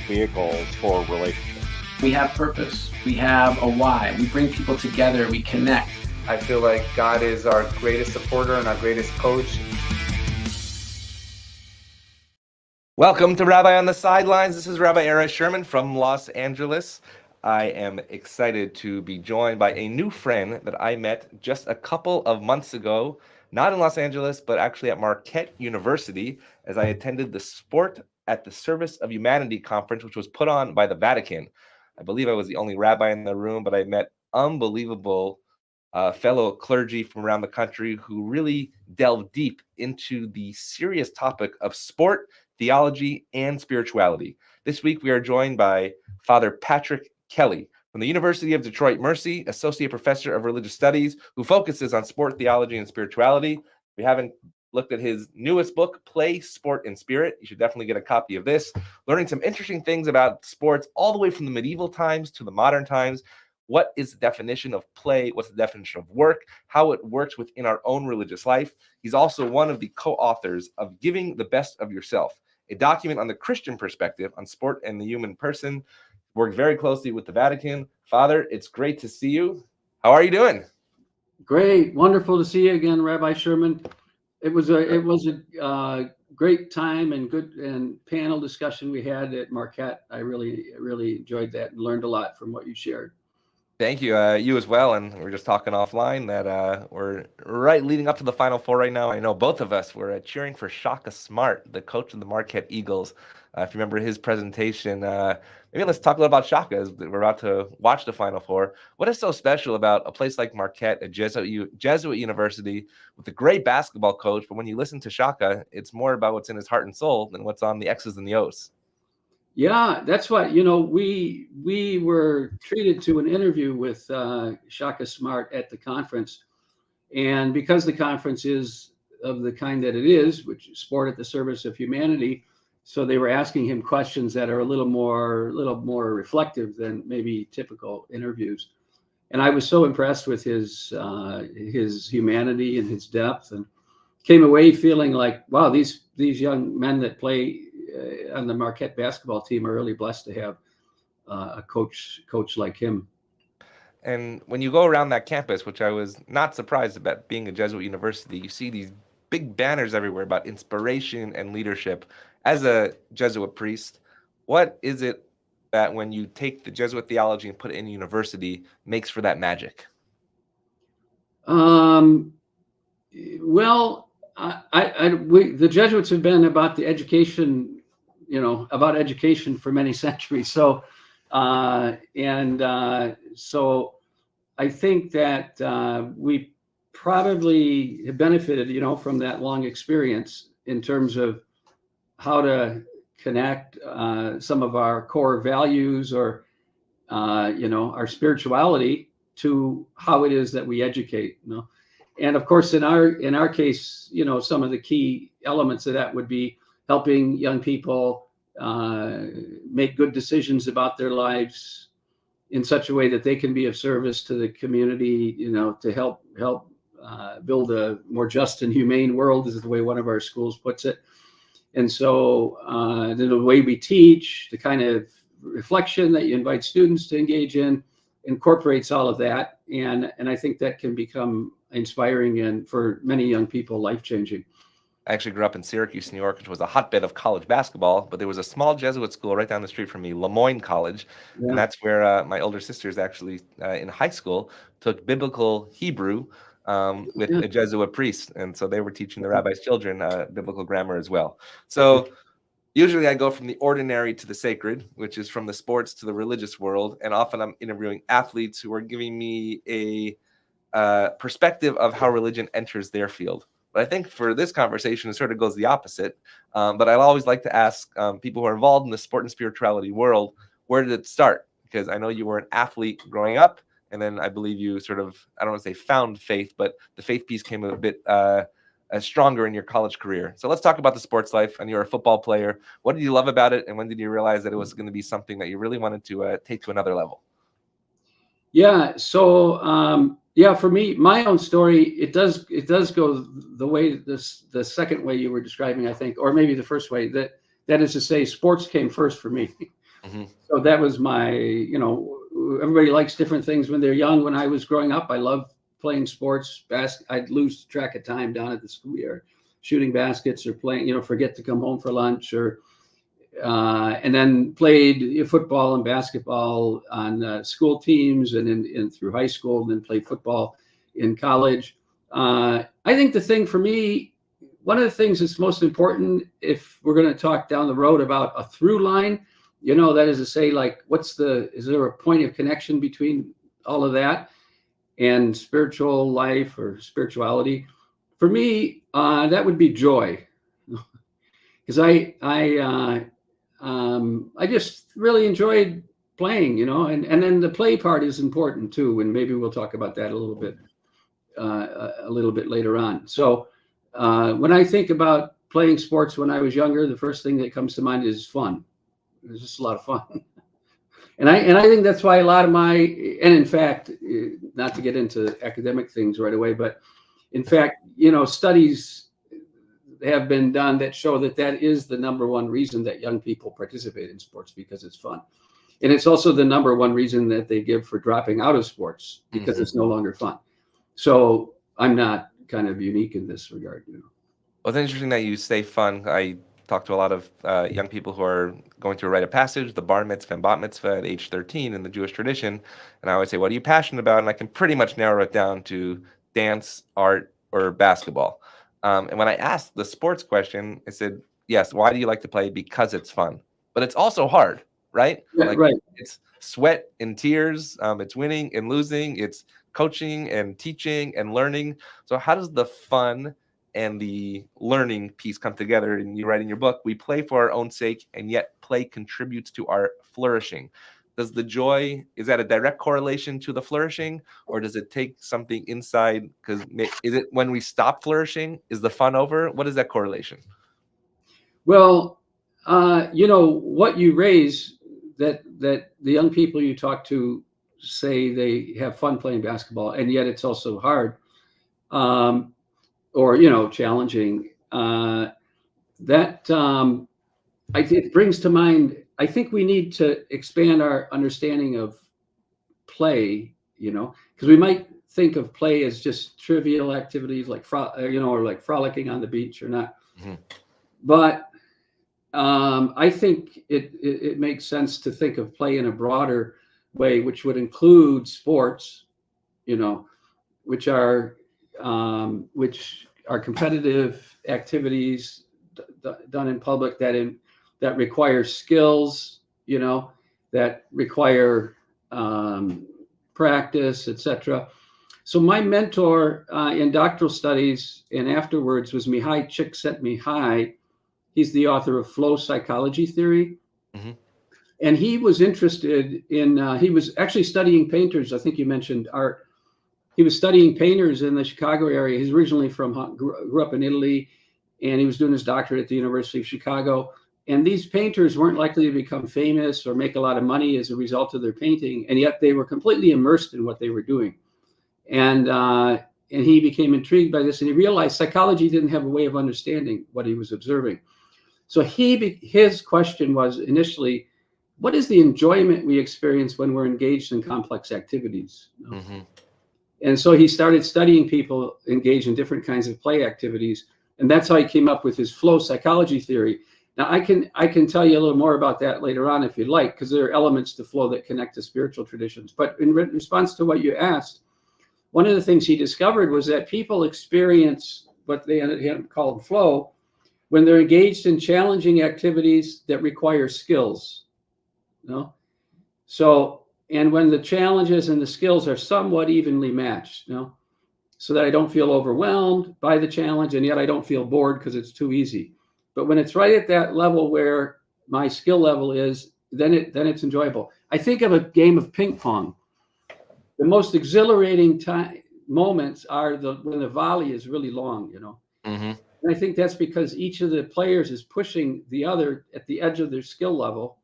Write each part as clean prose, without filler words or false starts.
vehicles for relationships. We have purpose. We have a why. We bring people together. We connect. I feel like God is our greatest supporter and our greatest coach. Welcome to Rabbi on the Sidelines. This is Rabbi Sherman from Los Angeles. I am excited to be joined by a new friend that I met just a couple of months ago, not in Los Angeles, but actually at Marquette University, as I attended the Sport at the Service of Humanity conference, which was put on by the Vatican. I believe I was the only rabbi in the room, but I met unbelievable fellow clergy from around the country who really delved deep into the serious topic of sport, theology, and spirituality. This week, we are joined by Father Patrick Kelly from the University of Detroit Mercy, Associate Professor of Religious Studies, who focuses on sport, theology, and spirituality. If you haven't looked at his newest book, Play, Sport, and Spirit, you should definitely get a copy of this, learning some interesting things about sports all the way from the medieval times to the modern times. What is the definition of play? What's the definition of work? How it works within our own religious life. He's also one of the co-authors of Giving the Best of Yourself, a document on the Christian perspective on sport and the human person. Worked very closely with the Vatican. Father, it's great to see you. How are you doing? Great. Wonderful to see you again, Rabbi Sherman. It was a great time and good and panel discussion we had at Marquette. I really enjoyed that and learned a lot from what you shared. Thank you. You as well. And we're just talking offline that we're right leading up to the Final Four right now. I know both of us were cheering for Shaka Smart, the coach of the Marquette Eagles. If you remember his presentation, maybe let's talk a little about Shaka as we're about to watch the Final Four. What is so special about a place like Marquette, a Jesuit university with a great basketball coach? But when you listen to Shaka, it's more about what's in his heart and soul than what's on the X's and the O's. Yeah, that's what, we were treated to an interview with Shaka Smart at the conference. And because the conference is of the kind that it is, which is sport at the service of humanity, so they were asking him questions that are a little more reflective than maybe typical interviews. And I was so impressed with his humanity and his depth, and came away feeling like, wow, these young men that play on the Marquette basketball team are really blessed to have a coach like him. And when you go around that campus, which I was not surprised about being a Jesuit university, you see these big banners everywhere about inspiration and leadership. As a Jesuit priest, what is it that when you take the Jesuit theology and put it in a university makes for that magic? Well, the Jesuits have been about the education, about education for many centuries. So, so I think that we probably have benefited, from that long experience in terms of how to connect some of our core values or, our spirituality to how it is that we educate, And of course, in our case, some of the key elements of that would be helping young people make good decisions about their lives in such a way that they can be of service to the community, to help build a more just and humane world, is the way one of our schools puts it. And so the way we teach, the kind of reflection that you invite students to engage in, incorporates all of that. And I think that can become inspiring and for many young people, life-changing. I actually grew up in Syracuse, New York, which was a hotbed of college basketball, but there was a small Jesuit school right down the street from me, Lemoyne College. Yeah. And that's where my older sisters actually in high school took biblical Hebrew with a Jesuit priest. And so they were teaching the rabbi's children biblical grammar as well. So usually I go from the ordinary to the sacred, which is from the sports to the religious world. And often I'm interviewing athletes who are giving me a perspective of how religion enters their field. But I think for this conversation, it sort of goes the opposite. But I always like to ask people who are involved in the sport and spirituality world, where did it start? Because I know you were an athlete growing up, and then I believe you sort of, I don't want to say found faith, but the faith piece came a bit stronger in your college career. So let's talk about the sports life. And you're a football player. What did you love about it? And when did you realize that it was going to be something that you really wanted to take to another level? Yeah. So, for me, my own story, it does go the way the second way you were describing, I think, or maybe the first way, that is to say, sports came first for me. Mm-hmm. So that was my, everybody likes different things when they're young. When I was growing up, I loved playing sports. I'd lose track of time down at the schoolyard, shooting baskets or playing, forget to come home for lunch, or and then played football and basketball on school teams and through high school, and then played football in college. I think the thing for me, one of the things that's most important, if we're going to talk down the road about a through line, that is to say, like, is there a point of connection between all of that and spiritual life or spirituality? For me, that would be joy, because I just really enjoyed playing, and then the play part is important too, and maybe we'll talk about that a little bit later on. So when I think about playing sports when I was younger, the first thing that comes to mind is fun. It was just a lot of fun. And I think that's why a lot of and in fact, not to get into academic things right away, but in fact, studies have been done that show that is the number one reason that young people participate in sports, because it's fun. And it's also the number one reason that they give for dropping out of sports, because Mm-hmm. it's no longer fun. So I'm not kind of unique in this regard. Well, it's interesting that you say fun. I talk to a lot of young people who are going through a rite of passage, the bar mitzvah and bat mitzvah at age 13 in the Jewish tradition. And I always say, what are you passionate about? And I can pretty much narrow it down to dance, art, or basketball. And when I asked the sports question, I said, yes, why do you like to play? Because it's fun. But it's also hard, right? Yeah, right. It's sweat and tears. It's winning and losing. It's coaching and teaching and learning. So how does the fun and the learning piece come together? And you write in your book, we play for our own sake, and yet play contributes to our flourishing. Does the joy, is that a direct correlation to the flourishing, or does it take something inside? Because is it when we stop flourishing, is the fun over? What is that correlation? Well, what you raise, that the young people you talk to say they have fun playing basketball, and yet it's also hard, or challenging. It brings to mind, I think we need to expand our understanding of play, because we might think of play as just trivial activities like or like frolicking on the beach or not. Mm-hmm. But I think it makes sense to think of play in a broader way, which would include sports, which are competitive activities done in public that require skills, that require practice, etc. So my mentor in doctoral studies and afterwards was Mihai Csikszentmihalyi. He's the author of flow psychology theory. Mm-hmm. And he was interested in, he was actually studying painters. I think you mentioned art. He was studying painters in the Chicago area. He's originally grew up in Italy, and he was doing his doctorate at the University of Chicago. And these painters weren't likely to become famous or make a lot of money as a result of their painting. And yet they were completely immersed in what they were doing. And he became intrigued by this, and he realized psychology didn't have a way of understanding what he was observing. So his question was initially, what is the enjoyment we experience when we're engaged in complex activities? Mm-hmm. And so he started studying people engaged in different kinds of play activities. And that's how he came up with his flow psychology theory. Now, I can tell you a little more about that later on if you'd like, because there are elements to flow that connect to spiritual traditions. But in response to what you asked, one of the things he discovered was that people experience what they called flow when they're engaged in challenging activities that require skills. So, and when the challenges and the skills are somewhat evenly matched, so that I don't feel overwhelmed by the challenge, and yet I don't feel bored because it's too easy. But when it's right at that level where my skill level is, then it's enjoyable. I think of a game of ping pong. The most exhilarating moments are when the volley is really long, Mm-hmm. And I think that's because each of the players is pushing the other at the edge of their skill level,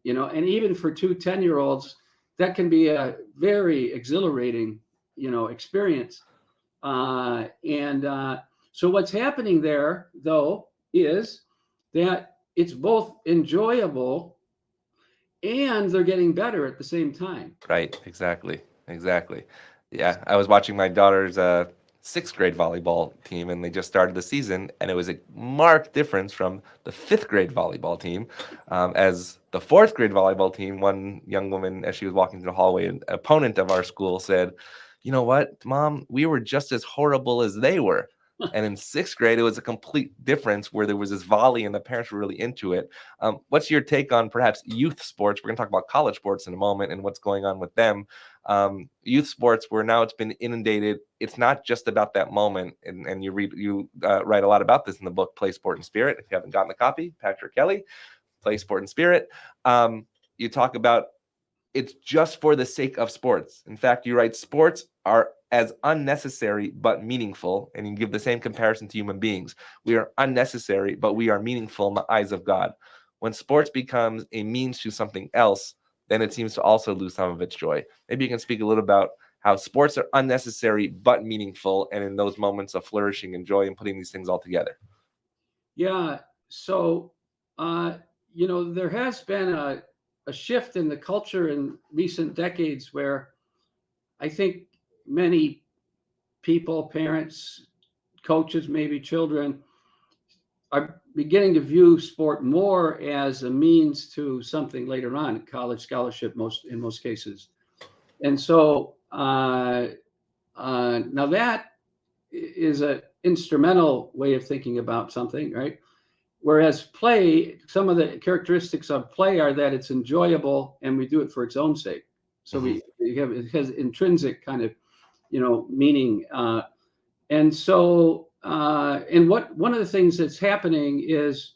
and even for two 10-year-olds, that can be a very exhilarating, experience. So what's happening there, though, is that it's both enjoyable and they're getting better at the same time. Right. Exactly. Yeah, I was watching my daughter's sixth grade volleyball team, and they just started the season, and it was a marked difference from the fifth grade volleyball team. As the fourth grade volleyball team, one young woman, as she was walking through the hallway, an opponent of our school said, "You know what, Mom? We were just as horrible as they were." And in sixth grade, it was a complete difference where there was this volley and the parents were really into it. What's your take on perhaps youth sports? We're going to talk about college sports in a moment and what's going on with them. Youth sports, where now it's been inundated. It's not just about that moment. And you write a lot about this in the book, Play, Sport, and Spirit. If you haven't gotten the copy, Patrick Kelly, Play, Sport, and Spirit. You talk about it's just for the sake of sports. In fact, you write sports are as unnecessary but meaningful, and you give the same comparison to human beings. We are unnecessary, but we are meaningful in the eyes of God. When sports becomes a means to something else, then it seems to also lose some of its joy. Maybe you can speak a little about how sports are unnecessary but meaningful, and in those moments of flourishing and joy and putting these things all together. Yeah. So, there has been a shift in the culture in recent decades where I think many people, parents, coaches, maybe children, are beginning to view sport more as a means to something later on, college scholarship in most cases. And so now that is an instrumental way of thinking about something, right? Whereas play, some of the characteristics of play are that it's enjoyable and we do it for its own sake. So it has intrinsic kind of, meaning. And so, one of the things that's happening is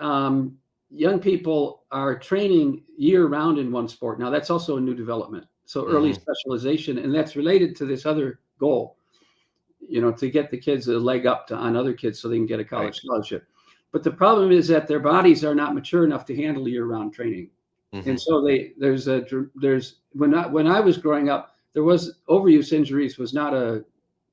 young people are training year round in one sport. Now that's also a new development. So early specialization, and that's related to this other goal, to get the kids a leg up on other kids so they can get a college scholarship. But the problem is that their bodies are not mature enough to handle year-round training, and so when I was growing up, there was overuse injuries was not a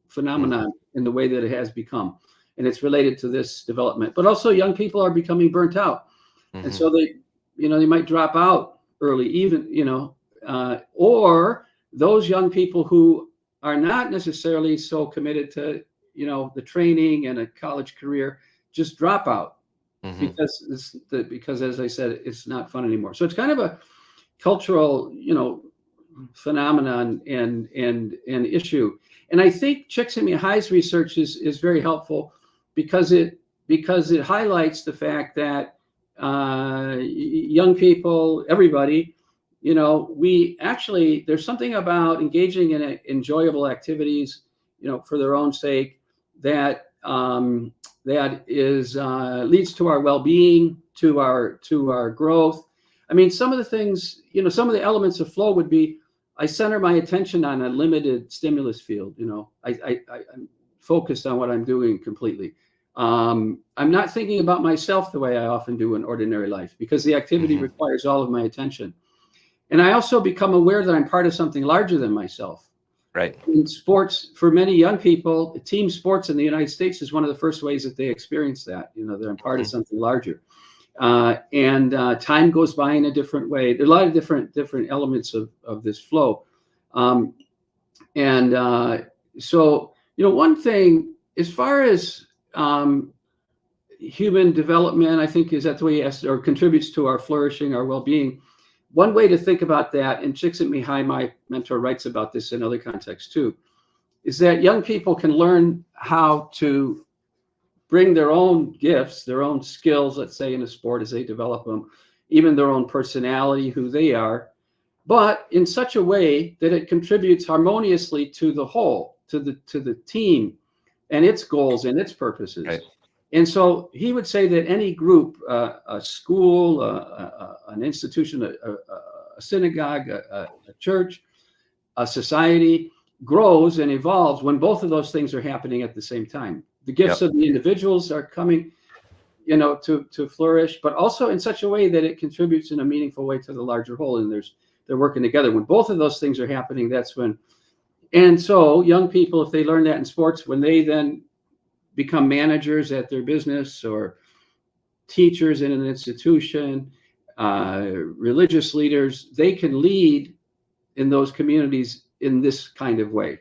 phenomenon in the way that it has become, and it's related to this development. But also, young people are becoming burnt out, and so they might drop out early, even or those young people who are not necessarily so committed to the training and a college career just drop out because as I said, it's not fun anymore. So it's kind of a cultural, phenomenon and issue. And I think Csikszentmihalyi's research is very helpful because it highlights the fact that young people, everybody, we actually, there's something about engaging in enjoyable activities, for their own sake that leads to our well-being, to our growth. I mean, some of the things, some of the elements of flow would be, I center my attention on a limited stimulus field. I'm focused on what I'm doing completely. I'm not thinking about myself the way I often do in ordinary life because the activity requires all of my attention. And I also become aware that I'm part of something larger than myself. Right. In sports, for many young people, team sports in the United States is one of the first ways that they experience that. They're part of something larger, and time goes by in a different way. There are a lot of different elements of this flow, so one thing as far as human development, I think is that the way or contributes to our flourishing, our well-being. One way to think about that, and Csikszentmihalyi, my mentor, writes about this in other contexts too, is that young people can learn how to bring their own gifts, their own skills, let's say in a sport as they develop them, even their own personality, who they are, but in such a way that it contributes harmoniously to the whole, to the team and its goals and its purposes. Right. And so he would say that any group, a school, an institution, a synagogue, a church, a society grows and evolves when both of those things are happening at the same time. The gifts of the individuals are coming, to flourish, but also in such a way that it contributes in a meaningful way to the larger whole. And they're working together. When both of those things are happening, that's when. And so young people, if they learn that in sports, when they then become managers at their business or teachers in an institution, religious leaders, they can lead in those communities in this kind of way.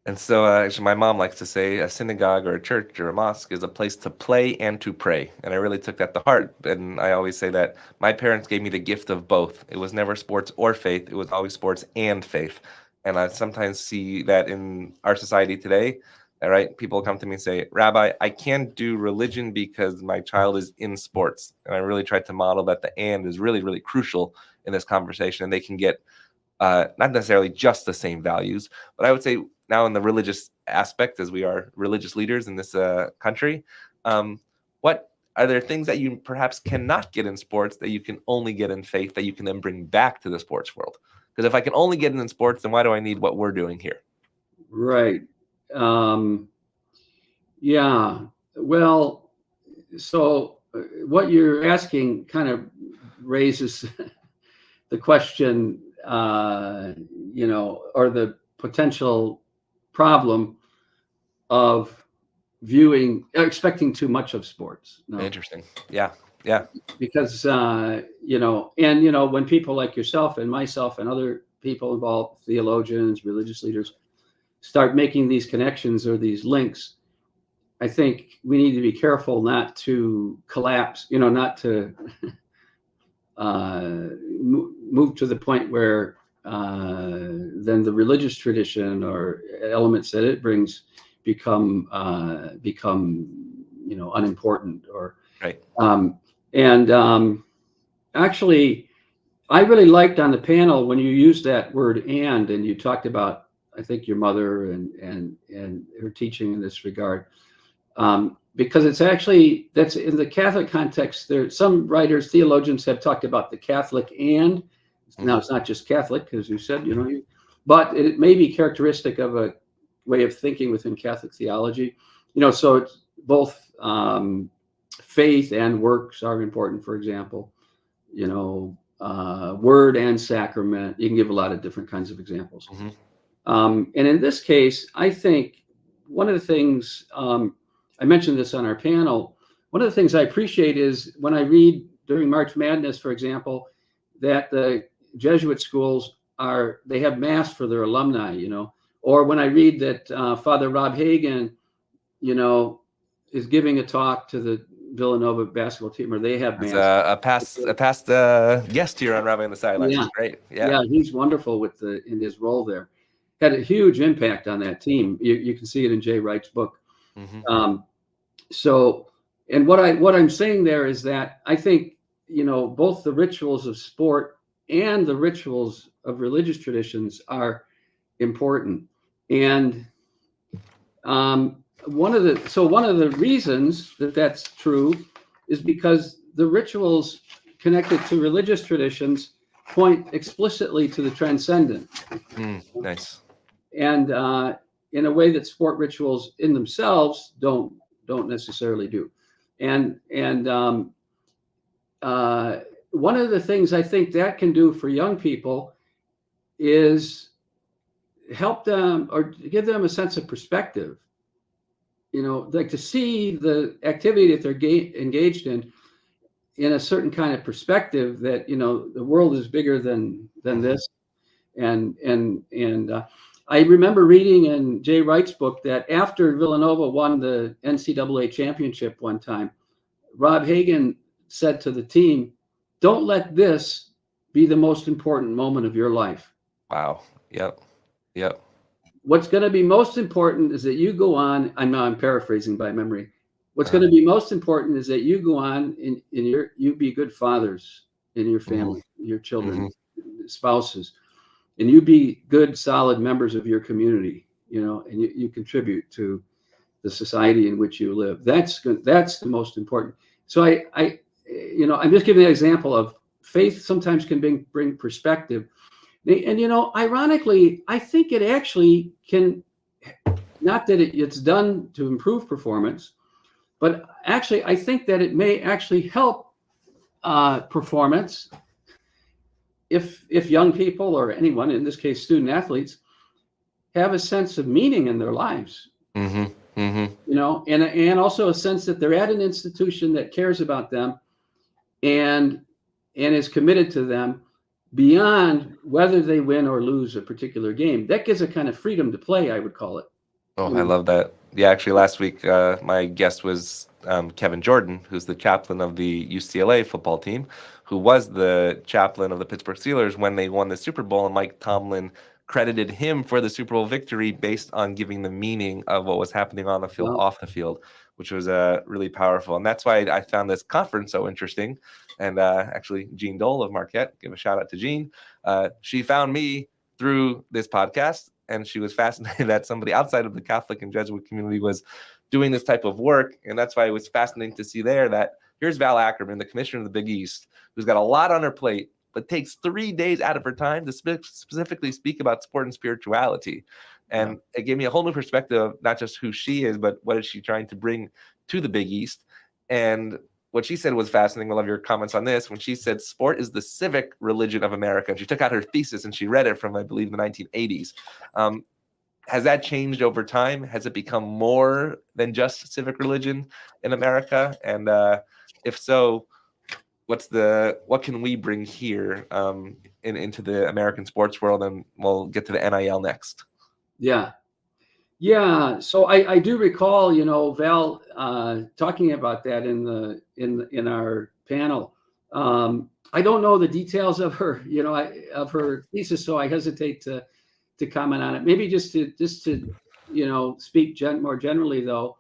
And so actually my mom likes to say a synagogue or a church or a mosque is a place to play and to pray. And I really took that to heart. And I always say that my parents gave me the gift of both. It was never sports or faith. It was always sports and faith. And I sometimes see that in our society today. All right, people come to me and say, Rabbi, I can't do religion because my child is in sports. And I really tried to model that the and is really, really crucial in this conversation. And they can get not necessarily just the same values, but I would say now in the religious aspect, as we are religious leaders in this country, what are there things that you perhaps cannot get in sports that you can only get in faith that you can then bring back to the sports world? Because if I can only get it in sports, then why do I need what we're doing here? Right. Yeah. Well, so what you're asking kind of raises the question, or the potential problem of expecting too much of sports. No. Interesting. Yeah. Because, when people like yourself and myself and other people involved, theologians, religious leaders, start making these connections or these links, I think we need to be careful not to collapse, not to move to the point where then the religious tradition or elements that it brings become unimportant or right. Actually, I really liked on the panel when you used that word and you talked about, I think, your mother and her teaching in this regard, because it's actually, that's in the Catholic context. There, some writers, theologians have talked about the Catholic and. Now it's not just Catholic, as you said, but it may be characteristic of a way of thinking within Catholic theology. So it's both faith and works are important. For example, word and sacrament. You can give a lot of different kinds of examples. And in this case, I think one of the things, I mentioned this on our panel, one of the things I appreciate is when I read during March Madness, for example, that the Jesuit schools they have mass for their alumni, or when I read that Father Rob Hagan, is giving a talk to the Villanova basketball team, or they have mass. A past guest here on Rabbi on the Sidelines. Yeah. He's great. Yeah, he's wonderful in his role there. Had a huge impact on that team. You can see it in Jay Wright's book. So, and what I'm saying there is that I think, both the rituals of sport and the rituals of religious traditions are important. And one of the reasons that that's true is because the rituals connected to religious traditions point explicitly to the transcendent. Nice. And in a way that sport rituals in themselves don't necessarily do. And one of the things I think that can do for young people is help them or give them a sense of perspective. Like to see the activity that they're engaged in a certain kind of perspective that, the world is bigger than this. And I remember reading in Jay Wright's book that after Villanova won the NCAA championship one time, Rob Hagan said to the team, "Don't let this be the most important moment of your life." Wow. Yep. What's going to be most important is that you go on. I'm paraphrasing by memory. What's going to be most important is that you go on you be good fathers in your family, your children, spouses, and you be good, solid members of your community, and you contribute to the society in which you live. That's the most important. So I'm just giving an example of faith sometimes can bring perspective. And, ironically, I think it actually can, not that it's done to improve performance, but actually, I think that it may actually help performance if young people or anyone, in this case, student athletes, have a sense of meaning in their lives. And also a sense that they're at an institution that cares about them and and is committed to them beyond whether they win or lose a particular game. That gives a kind of freedom to play, I would call it. Oh, I love that. Yeah, actually, last week my guest was Kevin Jordan, who's the chaplain of the UCLA football team, who was the chaplain of the Pittsburgh Steelers when they won the Super Bowl, and Mike Tomlin credited him for the Super Bowl victory based on giving the meaning of what was happening on the field, off the field, which was really powerful. And that's why I found this conference so interesting. And actually, Jean Dole of Marquette, give a shout out to Jean. She found me through this podcast, and she was fascinated that somebody outside of the Catholic and Jesuit community was doing this type of work. And that's why it was fascinating to see there that here's Val Ackerman, the commissioner of the Big East, who's got a lot on her plate, but takes 3 days out of her time to specifically speak about sport and spirituality. And it gave me a whole new perspective of not just who she is, but what is she trying to bring to the Big East. And what she said was fascinating. I love your comments on this. When she said sport is the civic religion of America, and she took out her thesis and she read it from, I believe, the 1980s. Has that changed over time? Has it become more than just civic religion in America? And if so, what can we bring here into the American sports world? And we'll get to the NIL next. Yeah. So I do recall, Val talking about that in our panel. I don't know the details of her, of her thesis, so I hesitate to comment on it. Maybe just to speak more generally, though.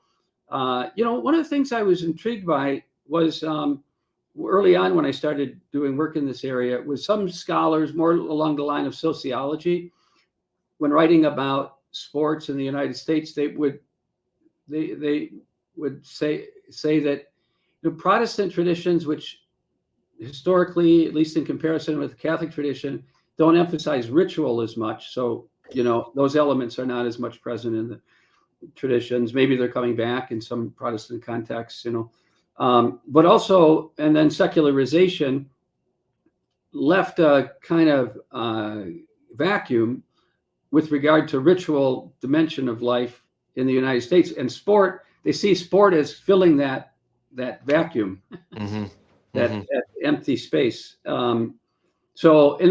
One of the things I was intrigued by was early on when I started doing work in this area was some scholars more along the line of sociology, when writing about sports in the United States, they would say that the Protestant traditions, which historically, at least in comparison with the Catholic tradition, don't emphasize ritual as much. So, those elements are not as much present in the traditions. Maybe they're coming back in some Protestant contexts, but also, and then secularization left a kind of vacuum with regard to ritual dimension of life in the United States. And sport, they see sport as filling that vacuum, that empty space. And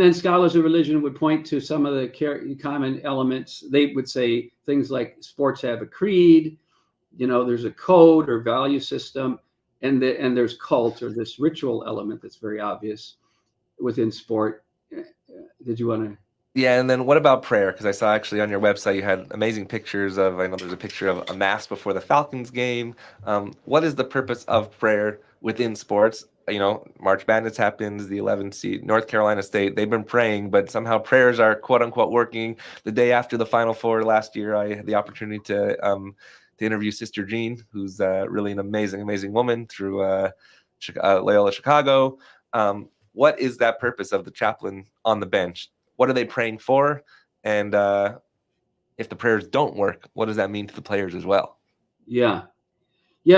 then scholars of religion would point to some of the common elements. They would say things like sports have a creed, there's a code or value system, and there's cult, or this ritual element that's very obvious within sport. Did you want to? Yeah, and then what about prayer? Because I saw actually on your website you had amazing pictures of, I know there's a picture of a mass before the Falcons game. What is the purpose of prayer within sports? March Madness happens, the 11th seed, North Carolina State, they've been praying, but somehow prayers are quote unquote working. The day after the Final Four last year, I had the opportunity to interview Sister Jean, who's really an amazing woman through Loyola Chicago. What is that purpose of the chaplain on the bench? What are they praying for? And if the prayers don't work, what does that mean to the players as well? Yeah.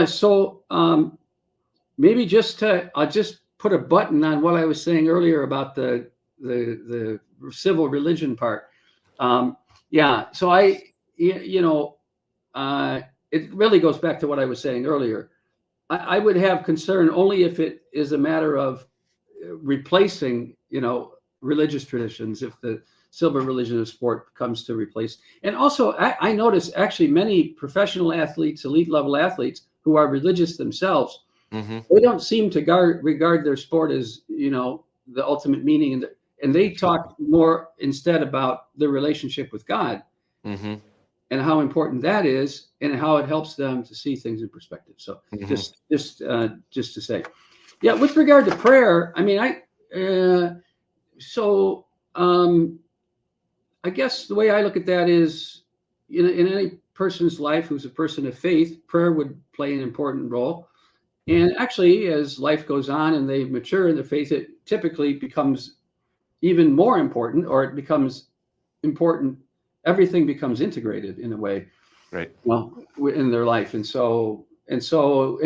So maybe I'll just put a button on what I was saying earlier about the civil religion part. So it really goes back to what I was saying earlier. I would have concern only if it is a matter of replacing, religious traditions, if the civil religion of sport comes to replace. And also, I notice actually many professional athletes, elite level athletes who are religious themselves, they don't seem to regard their sport as, the ultimate meaning. And they talk more instead about their relationship with God and how important that is and how it helps them to see things in perspective. So just to say, with regard to prayer, I mean, I guess the way I look at that is, in any person's life who's a person of faith, prayer would play an important role. And actually, as life goes on and they mature in their faith, it typically becomes even more important, or it becomes important. Everything becomes integrated in a way, right? Well, in their life, and so in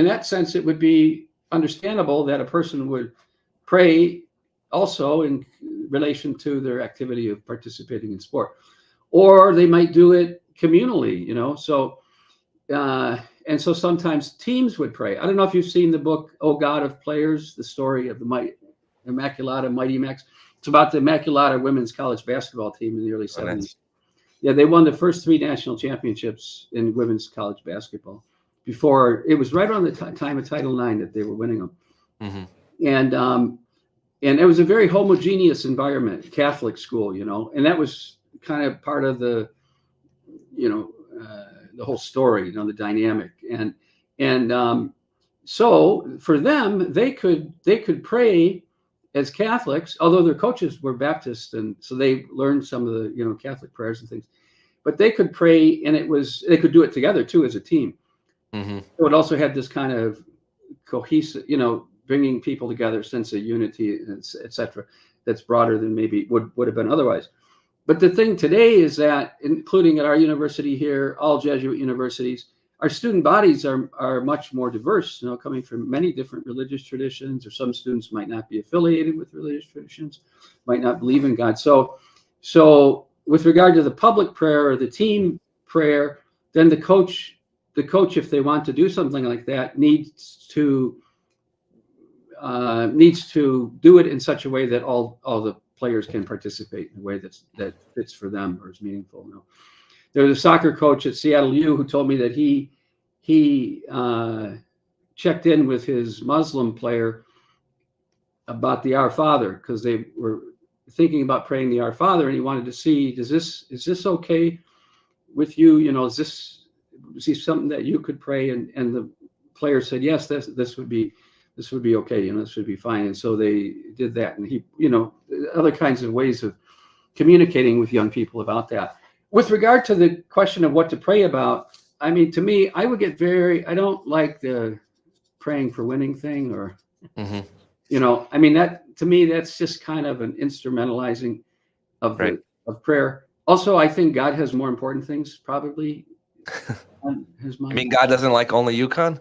that sense, it would be understandable that a person would pray also in relation to their activity of participating in sport, or they might do it communally, So, and so sometimes teams would pray. I don't know if you've seen the book "Oh God of Players," the story of the Immaculata, Mighty Macs. It's about the Immaculata women's college basketball team in the early 70s. Nice. Yeah, they won the first 3 national championships in women's college basketball. Before, it was right around the time of Title IX that they were winning them. Mm-hmm. And it was a very homogeneous environment, Catholic school, and that was kind of part of the, the whole story, the dynamic. And so for them, they could pray as Catholics, although their coaches were Baptist, and so they learned some of the Catholic prayers and things. But they could pray, and they could do it together too as a team. Mm-hmm. So it also had this kind of cohesive, bringing people together, sense of unity, etc. That's broader than maybe would have been otherwise. But the thing today is that, including at our university here, all Jesuit universities, our student bodies are much more diverse, coming from many different religious traditions, or some students might not be affiliated with religious traditions, might not believe in God. So with regard to the public prayer or the team prayer, then the coach, if they want to do something like that, needs to do it in such a way that all the players can participate in a way that fits for them or is meaningful. There was a soccer coach at Seattle U who told me that he checked in with his Muslim player about the Our Father, because they were thinking about praying the Our Father, and he wanted to see, is this okay with you? Is this something that you could pray? And the player said, yes, this would be okay. This would be fine. And so they did that. And he, other kinds of ways of communicating with young people about that. With regard to the question of what to pray about, I mean, to me, I would get I don't like the praying for winning thing, or, I mean, that to me, that's just kind of an instrumentalizing of prayer. Also, I think God has more important things probably on his mind. I mean, God doesn't like only UConn?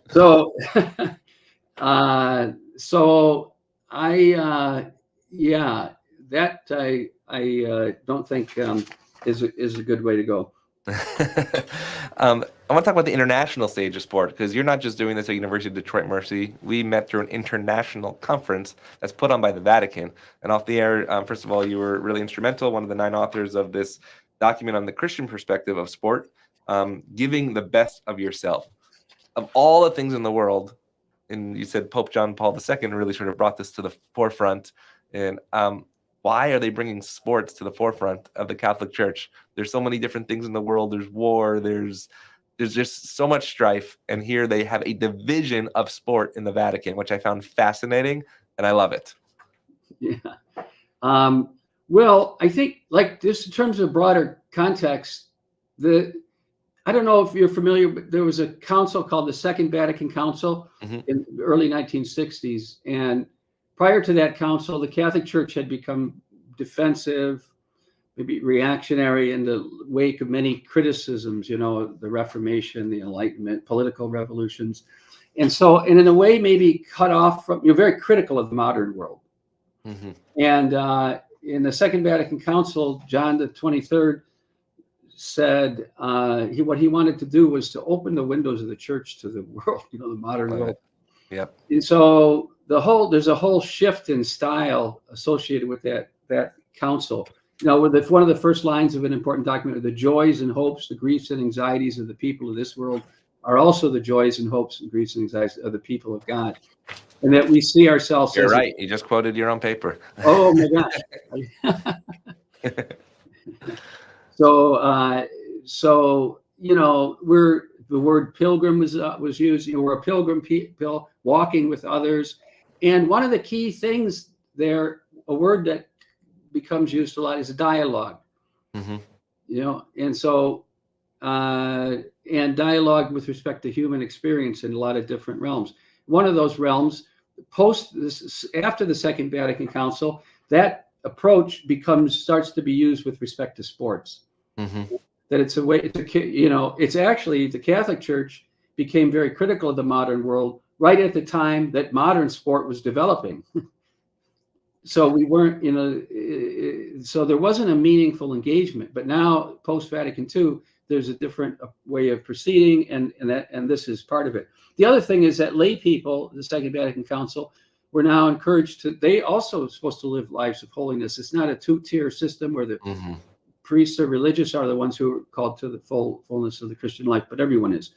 So I don't think is a good way to go. I want to talk about the international stage of sport, because you're not just doing this at University of Detroit Mercy. We met through an international conference that's put on by the Vatican. And off the air, first of all, you were really instrumental, one of the 9 authors of this document on the Christian perspective of sport, giving the best of yourself. Of all the things in the world, and you said Pope John Paul II really sort of brought this to the forefront. And why are they bringing sports to the forefront of the Catholic Church? There's so many different things in the world. There's war. There's just so much strife. And here they have a division of sport in the Vatican, which I found fascinating, and I love it. Yeah. Well, I think, like, just in terms of broader context, I don't know if you're familiar, but there was a council called the Second Vatican Council in the early 1960s. And prior to that council, the Catholic Church had become defensive, maybe reactionary, in the wake of many criticisms, the Reformation, the Enlightenment, political revolutions. And so, and in a way, maybe cut off from, very critical of the modern world. And in the Second Vatican Council, John the 23rd said what he wanted to do was to open the windows of the church to the world, the modern world. Yep. And so there's a whole shift in style associated with that council. With one of the first lines of an important document, the joys and hopes, the griefs and anxieties of the people of this world are also the joys and hopes and griefs and anxieties of the people of God. And that we see ourselves. You're right. You just quoted your own paper. Oh my gosh. So the word pilgrim was used. We're a pilgrim people walking with others, and one of the key things there, a word that becomes used a lot, is a dialogue. And so and dialogue with respect to human experience in a lot of different realms. One of those realms, after the Second Vatican Council, that approach starts to be used with respect to sports. That it's a way it's actually, the Catholic Church became very critical of the modern world right at the time that modern sport was developing. So we weren't, so there wasn't a meaningful engagement. But now, post Vatican II, there's a different way of proceeding, and this is part of it. The other thing is that lay people, the Second Vatican Council, were now encouraged to. They also are supposed to live lives of holiness. It's not a two-tier system where the priests or religious are the ones who are called to the fullness of the Christian life, but everyone is,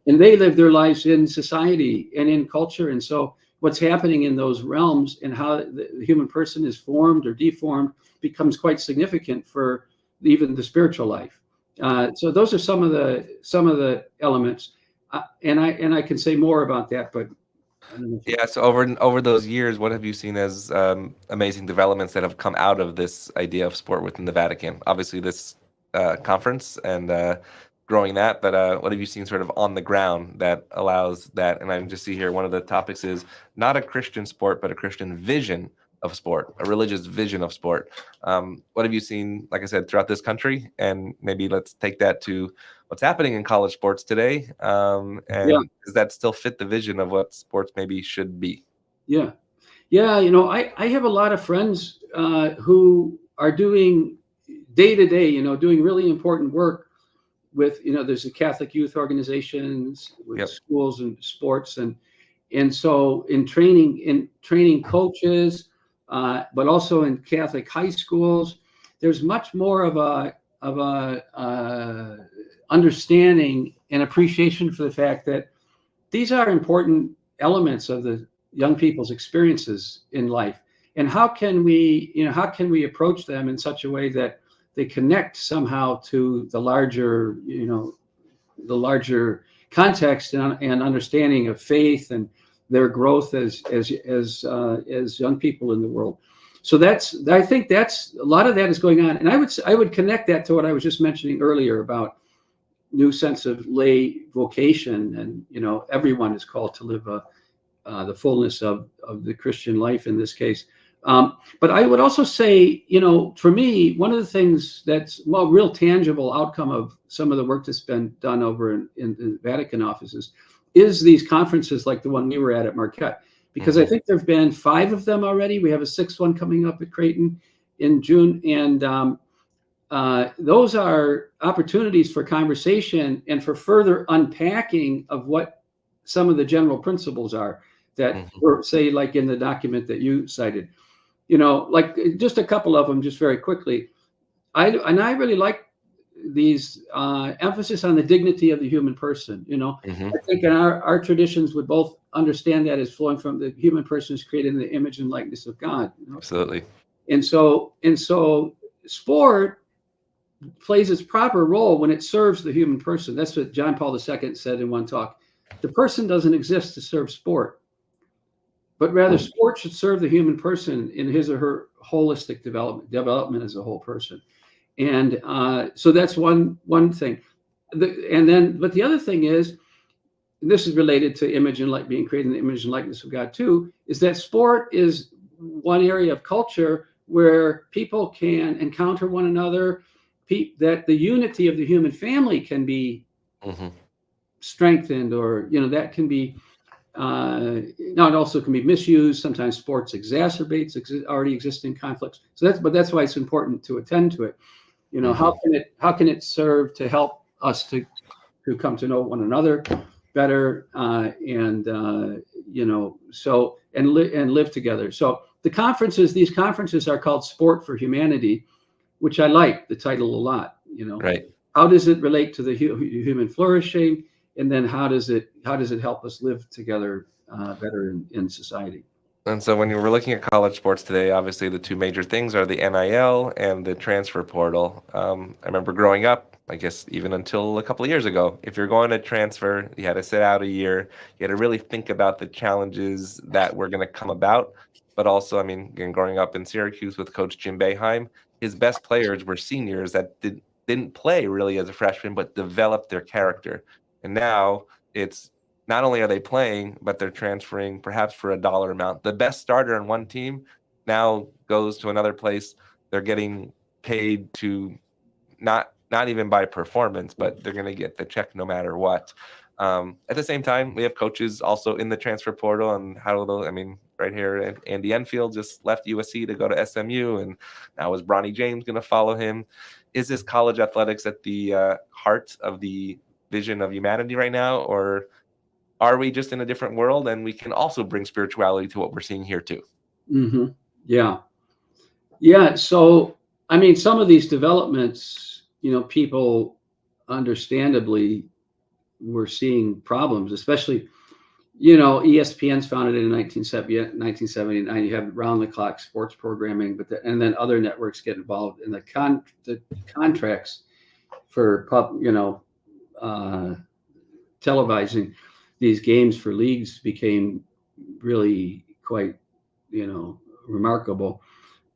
and they live their lives in society and in culture. And so, what's happening in those realms and how the human person is formed or deformed becomes quite significant for even the spiritual life. So those are some of the elements, and I can say more about that, but I don't know if Yeah. So over those years, what have you seen as amazing developments that have come out of this idea of sport within the Vatican? Obviously, this conference and growing that, but what have you seen sort of on the ground that allows that? And I just see here one of the topics is not a Christian sport, but a Christian vision of sport, a religious vision of sport. What have you seen, like I said, throughout this country? And maybe let's take that to what's happening in college sports today. And does that still fit the vision of what sports maybe should be? Yeah. I have a lot of friends who are doing day to day, doing really important work with, there's the Catholic youth organizations with schools and sports, and so in training coaches, but also in Catholic high schools, there's much more of a understanding and appreciation for the fact that these are important elements of the young people's experiences in life, and how can we approach them in such a way that they connect somehow to the larger context and understanding of faith and their growth as young people in the world. So I think that's a lot of that is going on, and I would connect that to what I was just mentioning earlier about new sense of lay vocation, and everyone is called to live the fullness of the Christian life in this case. But I would also say, for me, one of the things that's a real tangible outcome of some of the work that's been done over in the Vatican offices is these conferences like the one we were at Marquette, because I think there have been 5 of them already. We have a 6th one coming up at Creighton in June, and those are opportunities for conversation and for further unpacking of what some of the general principles are that were, say, like in the document that you cited. Like just a couple of them, just very quickly. I really like these emphasis on the dignity of the human person. I think in our traditions would both understand that as flowing from the human person is created in the image and likeness of God. Absolutely. And so sport plays its proper role when it serves the human person. That's what John Paul II said in one talk. The person doesn't exist to serve sport, but rather sport should serve the human person in his or her holistic development as a whole person. And so that's one thing. But the other thing is, this is related to image and being created in the image and likeness of God too, is that sport is one area of culture where people can encounter one another, that the unity of the human family can be strengthened, or that can be now it also can be misused. Sometimes sports exacerbates already existing conflicts. So that's why it's important to attend to it. How can it serve to help us to come to know one another better, and live together. So these conferences are called Sport for Humanity, which I like the title a lot. Right. How does it relate to the human flourishing? And then how does it help us live together better in society? And so when you were looking at college sports today, obviously the 2 major things are the NIL and the transfer portal. I remember growing up, I guess even until a couple of years ago, if you're going to transfer, you had to sit out a year. You had to really think about the challenges that were going to come about. But also, again, growing up in Syracuse with Coach Jim Boeheim, his best players were seniors that didn't play really as a freshman, but developed their character. And now it's not only are they playing, but they're transferring perhaps for a dollar amount. The best starter on one team now goes to another place. They're getting paid to not even by performance, but they're going to get the check no matter what. At the same time, we have coaches also in the transfer portal, and right here, Andy Enfield just left USC to go to SMU, and now is Bronny James going to follow him? is this college athletics at the heart of the vision of humanity right now, or are we just in a different world and we can also bring spirituality to what we're seeing here too? Mm-hmm. Yeah. Yeah. So, I mean, some of these developments, people understandably were seeing problems, especially, ESPN's founded in 1979. You have round-the-clock sports programming, and then other networks get involved in the contracts for televising these games for leagues became really quite, remarkable.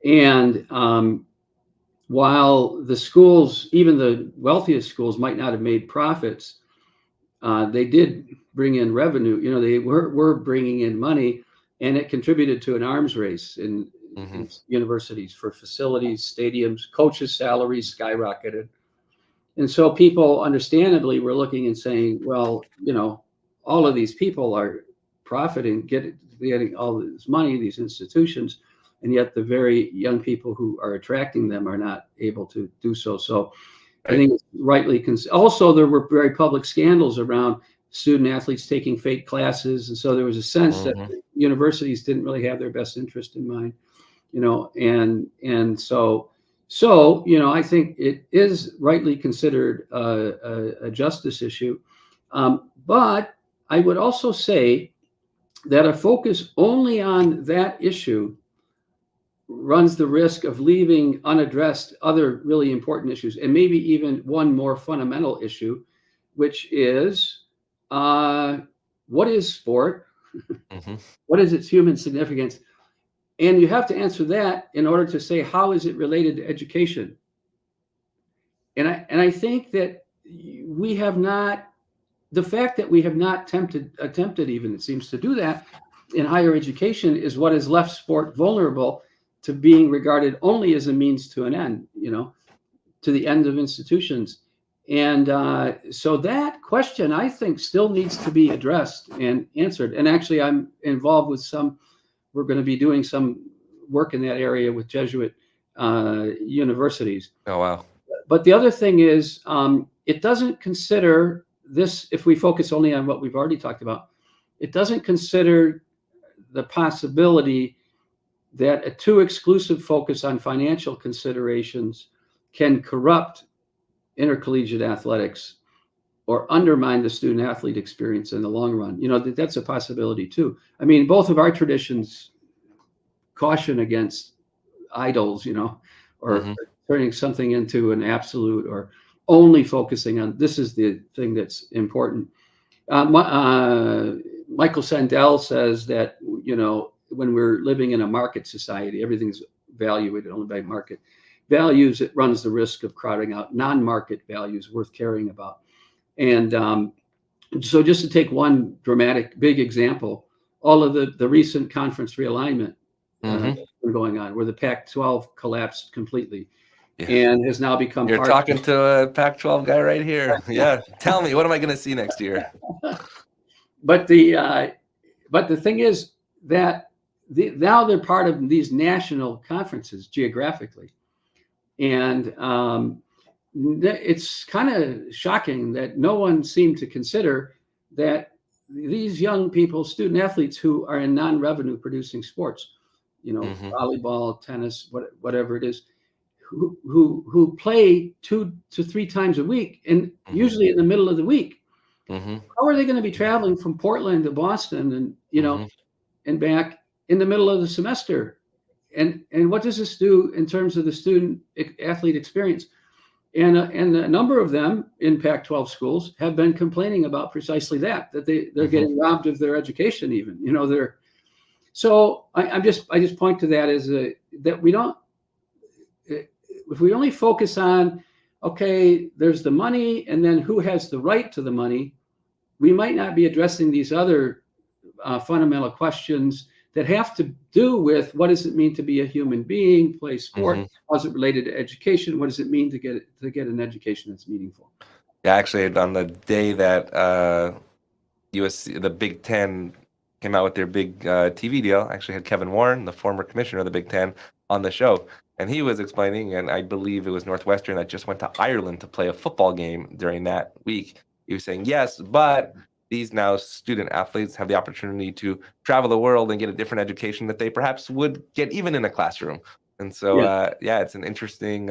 And while the schools, even the wealthiest schools, might not have made profits, they did bring in revenue. They were bringing in money, and it contributed to an arms race in universities for facilities, stadiums, coaches' salaries skyrocketed. And so people understandably were looking and saying, well, all of these people are profiting, getting all this money, these institutions, and yet the very young people who are attracting them are not able to do so. So I think it's rightly also there were very public scandals around student athletes taking fake classes, and so there was a sense that universities didn't really have their best interest in mind, and so I think it is rightly considered a justice issue, but I would also say that a focus only on that issue runs the risk of leaving unaddressed other really important issues, and maybe even one more fundamental issue, which is what is sport? What is its human significance? And you have to answer that in order to say, how is it related to education? And I think that we have not, the fact that we have not attempted even, it seems, to do that in higher education is what has left sport vulnerable to being regarded only as a means to an end, to the end of institutions. And so that question, I think, still needs to be addressed and answered. And actually, I'm involved with we're going to be doing some work in that area with Jesuit universities. Oh, wow. But the other thing is, it doesn't consider this, if we focus only on what we've already talked about, it doesn't consider the possibility that a too exclusive focus on financial considerations can corrupt intercollegiate athletics or undermine the student athlete experience in the long run. That's a possibility too. I mean, both of our traditions caution against idols, or turning something into an absolute, or only focusing on this is the thing that's important. Michael Sandel says that, when we're living in a market society, everything's evaluated only by market values. It runs the risk of crowding out non-market values worth caring about. And so just to take one dramatic, big example, all of the recent conference realignment that's been going on, where the Pac-12 collapsed completely and has now become You're talking to a Pac-12 guy right here. Yeah. Tell me, what am I going to see next year? But the thing is that now they're part of these national conferences geographically. And it's kind of shocking that no one seemed to consider that these young people, student athletes who are in non-revenue producing sports, volleyball, tennis, whatever it is, who play 2 to 3 times a week, and usually in the middle of the week. How are they going to be traveling from Portland to Boston and and back in the middle of the semester? And what does this do in terms of the student athlete experience? And a number of them in Pac-12 schools have been complaining about precisely that they're getting robbed of their education. Even so I just point to that as that we don't, if we only focus on, okay, there's the money and then who has the right to the money, we might not be addressing these other fundamental questions that have to do with what does it mean to be a human being, play sport, how is it related to education, what does it mean to get an education that's meaningful. Yeah, actually, on the day that USC, the Big Ten came out with their big TV deal, I actually had Kevin Warren, the former commissioner of the Big Ten, on the show, and he was explaining, and I believe it was Northwestern that just went to Ireland to play a football game during that week. He was saying, yes, but these now student athletes have the opportunity to travel the world and get a different education that they perhaps would get even in a classroom. And so, yeah, it's an interesting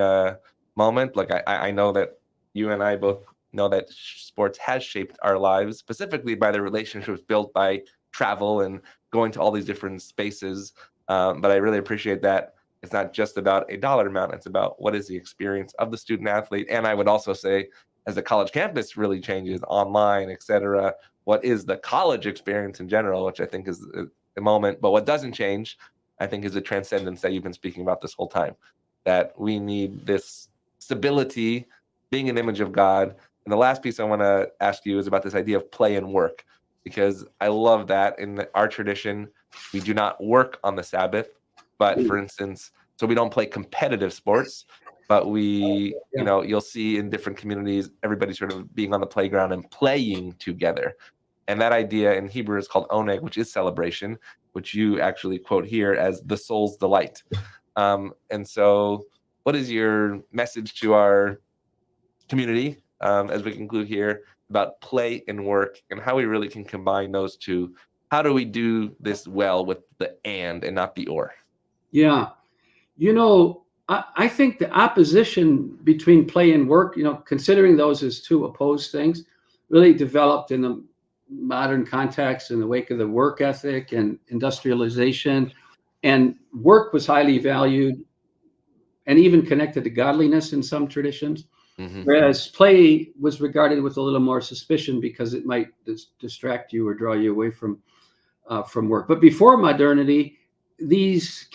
moment. Like I know that you and I both know that sports has shaped our lives, specifically by the relationships built by travel and going to all these different spaces. But I really appreciate that it's not just about a dollar amount. It's about what is the experience of the student athlete. And I would also say, as the college campus really changes online, et cetera, what is the college experience in general, which I think is the moment. But what doesn't change, I think, is the transcendence that you've been speaking about this whole time, that we need this stability, being an image of God. And the last piece I want to ask you is about this idea of play and work, because I love that in our tradition, we do not work on the Sabbath. But for instance, so we don't play competitive sports, but we, you'll see in different communities, everybody sort of being on the playground and playing together. And that idea in Hebrew is called oneg, which is celebration, which you actually quote here as the soul's delight. And so what is your message to our community as we conclude here about play and work and how we really can combine those two? How do we do this well with the and not the or? Yeah. I think the opposition between play and work, considering those as two opposed things, really developed in the modern context in the wake of the work ethic and industrialization. And work was highly valued and even connected to godliness in some traditions, whereas play was regarded with a little more suspicion because it might distract you or draw you away from work. But before modernity, these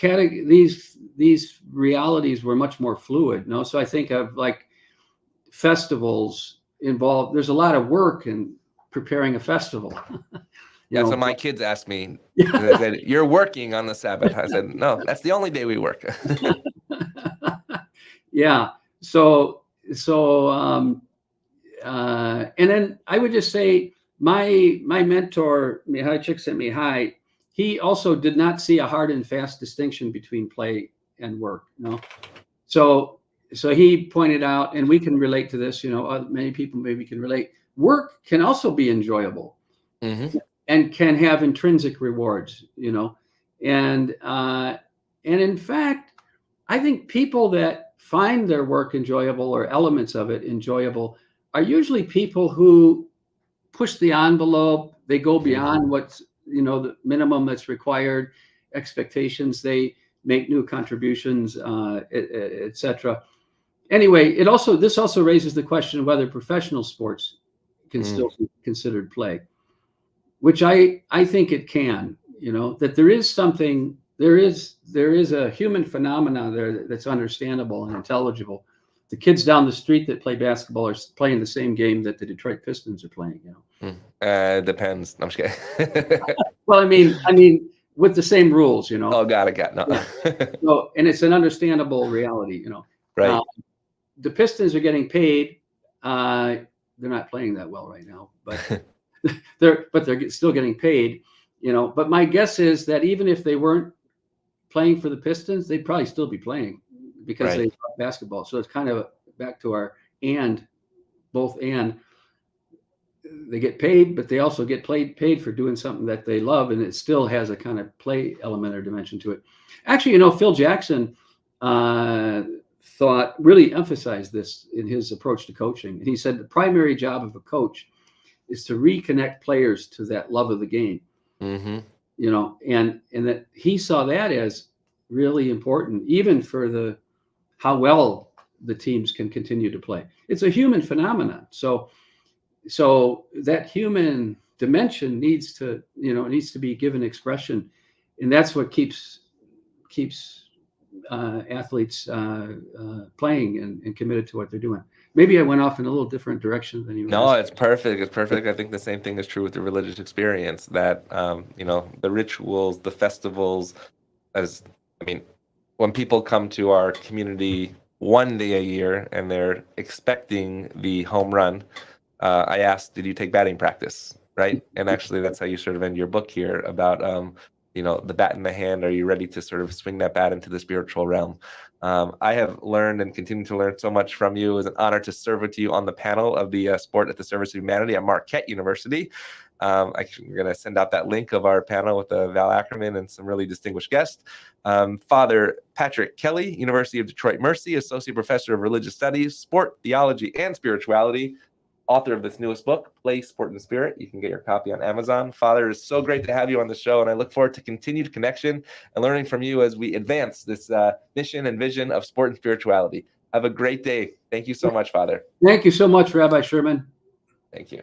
realities were much more fluid. So I think of like festivals involved. There's a lot of work in preparing a festival. So my kids asked me, they said, "You're working on the Sabbath." I said, "No, that's the only day we work." Yeah. So and then I would just say my mentor, Mihai Csikszentmihalyi, he also did not see a hard and fast distinction between play and work. So he pointed out, and we can relate to this. Many people maybe can relate. Work can also be enjoyable, and can have intrinsic rewards. And in fact, I think people that find their work enjoyable or elements of it enjoyable are usually people who push the envelope. They go beyond what's the minimum that's required, expectations. They make new contributions, etc. Anyway, this also raises the question of whether professional sports can still be considered play, which I think it can. That there is something. There is a human phenomena there that's understandable and intelligible. The kids down the street that play basketball are playing the same game that the Detroit Pistons are playing. Depends. I'm just kidding. Well, I mean, with the same rules. Oh, got it. No. So, and it's an understandable reality. Right. The Pistons are getting paid. They're not playing that well right now, but they're still getting paid. But my guess is that even if they weren't playing for the Pistons, they'd probably still be playing because they love basketball. So it's kind of back to our both and. They get paid, but they also get paid for doing something that they love, and it still has a kind of play element or dimension to it. Actually, Phil Jackson really emphasized this in his approach to coaching. And he said the primary job of a coach is to reconnect players to that love of the game. And that he saw that as really important, even for how well the teams can continue to play. It's a human phenomenon. So that human dimension needs to be given expression, and that's what keeps athletes playing and committed to what they're doing. Maybe I went off in a little different direction than you were. No, it's perfect. It's perfect. I think the same thing is true with the religious experience, that the rituals, the festivals, when people come to our community one day a year and they're expecting the home run, I asked, did you take batting practice? Right. And actually, that's how you sort of end your book here about the bat in the hand? Are you ready to sort of swing that bat into the spiritual realm? I have learned and continue to learn so much from you. It was an honor to serve with you on the panel of the Sport at the Service of Humanity at Marquette University. I'm going to send out that link of our panel with Val Ackerman and some really distinguished guests. Father Patrick Kelly, University of Detroit Mercy, Associate Professor of Religious Studies, Sport, Theology, and Spirituality, author of this newest book, Play, Sport, and Spirit. You can get your copy on Amazon. Father, it's so great to have you on the show, and I look forward to continued connection and learning from you as we advance this mission and vision of sport and spirituality. Have a great day. Thank you so much, Father. Thank you so much, Rabbi Sherman. Thank you.